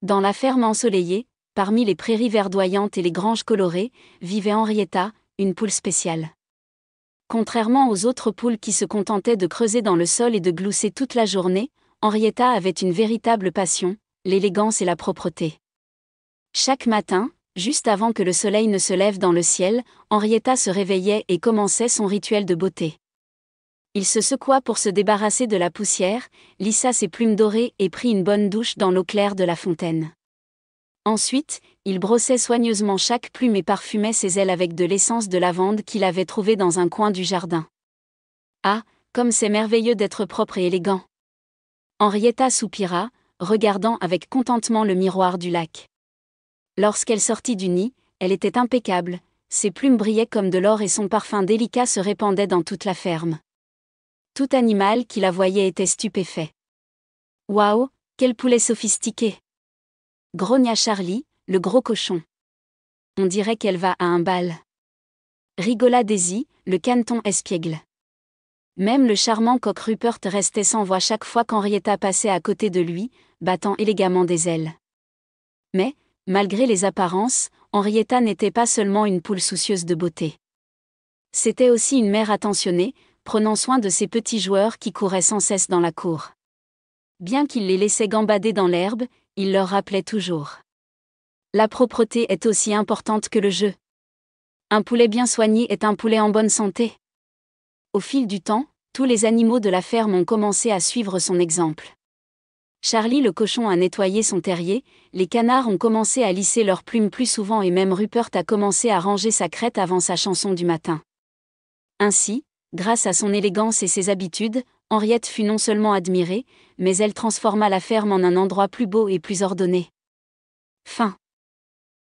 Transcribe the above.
Dans la ferme ensoleillée, parmi les prairies verdoyantes et les granges colorées, vivait Henrietta, une poule spéciale. Contrairement aux autres poules qui se contentaient de creuser dans le sol et de glousser toute la journée, Henrietta avait une véritable passion, l'élégance et la propreté. Chaque matin, juste avant que le soleil ne se lève dans le ciel, Henrietta se réveillait et commençait son rituel de beauté. Il se secoua pour se débarrasser de la poussière, lissa ses plumes dorées et prit une bonne douche dans l'eau claire de la fontaine. Ensuite, il brossait soigneusement chaque plume et parfumait ses ailes avec de l'essence de lavande qu'il avait trouvée dans un coin du jardin. Ah, comme c'est merveilleux d'être propre et élégant! Henrietta soupira, regardant avec contentement le miroir du lac. Lorsqu'elle sortit du nid, elle était impeccable, ses plumes brillaient comme de l'or et son parfum délicat se répandait dans toute la ferme. Tout animal qui la voyait était stupéfait. « Waouh, quel poulet sophistiqué !» grogna Charlie, le gros cochon. « On dirait qu'elle va à un bal. » rigola Daisy, le caneton espiègle. Même le charmant coq Rupert restait sans voix chaque fois qu'Henrietta passait à côté de lui, battant élégamment des ailes. Mais, malgré les apparences, Henrietta n'était pas seulement une poule soucieuse de beauté. C'était aussi une mère attentionnée, prenant soin de ses petits joueurs qui couraient sans cesse dans la cour. Bien qu'il les laissait gambader dans l'herbe, il leur rappelait toujours. La propreté est aussi importante que le jeu. Un poulet bien soigné est un poulet en bonne santé. Au fil du temps, tous les animaux de la ferme ont commencé à suivre son exemple. Charlie le cochon a nettoyé son terrier, les canards ont commencé à lisser leurs plumes plus souvent et même Rupert a commencé à ranger sa crête avant sa chanson du matin. Ainsi, grâce à son élégance et ses habitudes, Henriette fut non seulement admirée, mais elle transforma la ferme en un endroit plus beau et plus ordonné. Fin.